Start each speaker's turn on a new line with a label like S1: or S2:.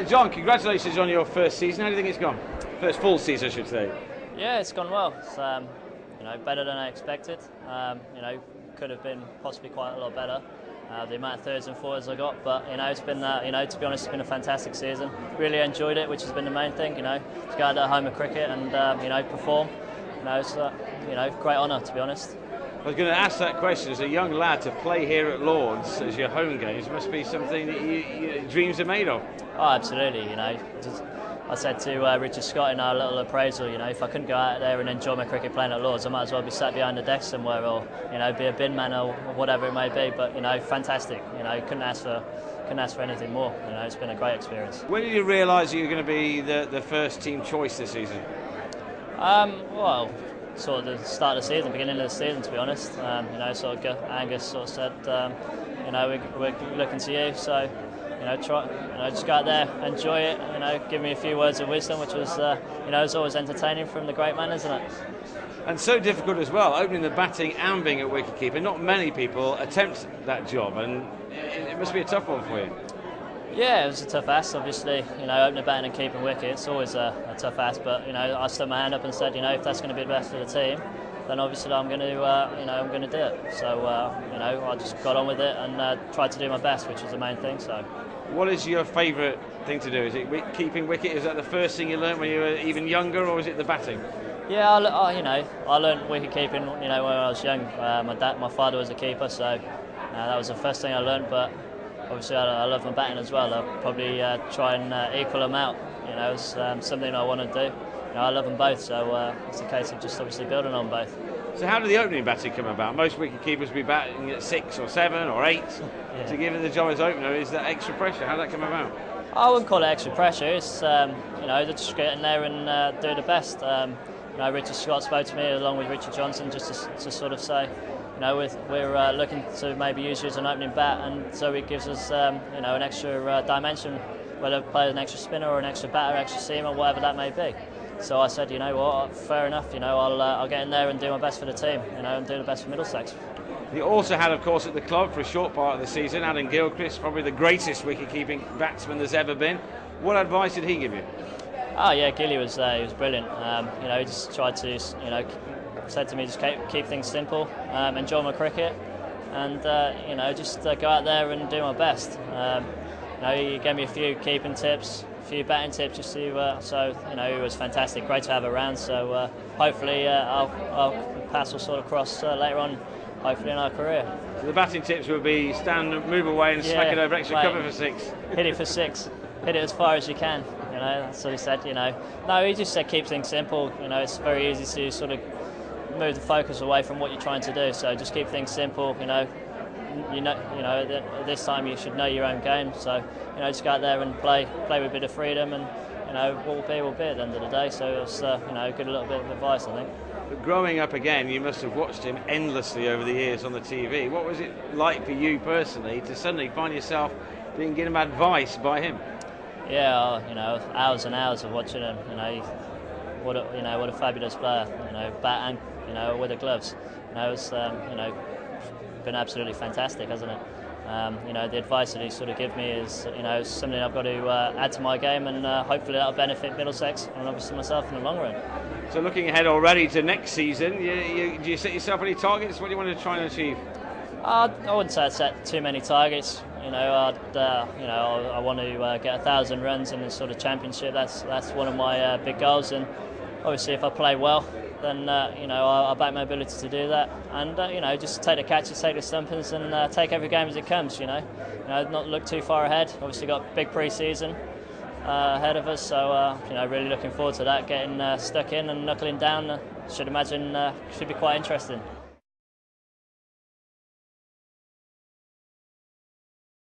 S1: John, congratulations on your first season. How do you think it's gone? First full season, I should say.
S2: Yeah, it's gone well. It's better than I expected. Could have been possibly quite a lot better. The amount of thirds and fours I got, but it's been to be honest, it's been a fantastic season. Really enjoyed it, which has been the main thing. To go out at home of cricket and perform. It's great honour, to be honest.
S1: I was going to ask that question. As a young lad, to play here at Lord's as your home games must be something that your dreams are made of.
S2: Oh, absolutely. I said to Richard Scott in our little appraisal, if I couldn't go out there and enjoy my cricket playing at Lord's, I might as well be sat behind the desk somewhere, or be a bin man or whatever it may be. But fantastic. Couldn't ask for anything more. It's been a great experience.
S1: When did you realise you were going to be the first team choice this season?
S2: Well, sort of the start of the season, beginning of the season, to be honest. Angus sort of said, we're looking to you, so try, just go out there, enjoy it. Give me a few words of wisdom, which was, it's always entertaining from the great man, isn't it?
S1: And so difficult as well, opening the batting and being a wicketkeeper. Not many people attempt that job, and it must be a tough one for you.
S2: Yeah, it was a tough ask, obviously. Opening, batting and keeping wicket, it's always a tough ask. But I stuck my hand up and said, if that's going to be the best for the team, then obviously I'm going to, I'm going to do it. So, I just got on with it and tried to do my best, which was the main thing. So,
S1: what is your favourite thing to do? Is it keeping wicket? Is that the first thing you learned when you were even younger, or is it the batting?
S2: Yeah, I learned wicket keeping, when I was young. My father was a keeper, so that was the first thing I learned. But obviously, I love my batting as well. I'll probably try and equal them out. It's something I want to do. I love them both, so it's a case of just obviously building on both.
S1: So how did the opening batting come about? Most wicket keepers will be batting at 6 or 7 or 8.
S2: Yeah.
S1: To give it the job as opener, is that extra pressure? How did that come about?
S2: I wouldn't call it extra pressure. It's just get in there and do the best. Richard Scott spoke to me along with Richard Johnson just to sort of say, we're looking to maybe use you as an opening bat, and so it gives us an extra dimension, whether play an extra spinner or an extra batter, extra seamer, whatever that may be. So I said, what, fair enough. I'll get in there and do my best for the team. And do the best for Middlesex.
S1: You also had, of course, at the club for a short part of the season, Adam Gilchrist, probably the greatest wicket-keeping batsman there's ever been. What advice did he give you?
S2: Oh yeah, Gilly was brilliant. He just tried to, said to me, just keep things simple, enjoy my cricket, and just go out there and do my best. He gave me a few keeping tips, a few batting tips, just to, it was fantastic. Great to have around. So hopefully our paths will sort of cross later on, hopefully in our career.
S1: So the batting tips would be stand, move away, and smack it over extra cover for 6.
S2: Hit it for 6. Hit it as far as you can. That's what he said. No, he just said keep things simple. It's very easy to sort of move the focus away from what you're trying to do. So just keep things simple. At this time you should know your own game. So just go out there and play with a bit of freedom, and what will be at the end of the day. So it's a good little bit of advice, I think.
S1: But growing up again, you must have watched him endlessly over the years on the TV. What was it like for you personally to suddenly find yourself being given advice by him?
S2: Yeah, hours and hours of watching him. What a fabulous player. Bat and with the gloves. It's been absolutely fantastic, hasn't it? The advice that he sort of give me is something I've got to add to my game, and hopefully that'll benefit Middlesex and obviously myself in the long run.
S1: So looking ahead already to next season, do you set yourself any targets? What do you want to try and achieve?
S2: I wouldn't say I'd set too many targets. I want to get 1,000 runs in the sort of championship. That's one of my big goals, and obviously if I play well, then I'll back my ability to do that, and just take the catches, take the stumpings, and take every game as it comes. Not look too far ahead. Obviously got a big pre-season ahead of us, so really looking forward to that. Getting stuck in and knuckling down, should be quite interesting.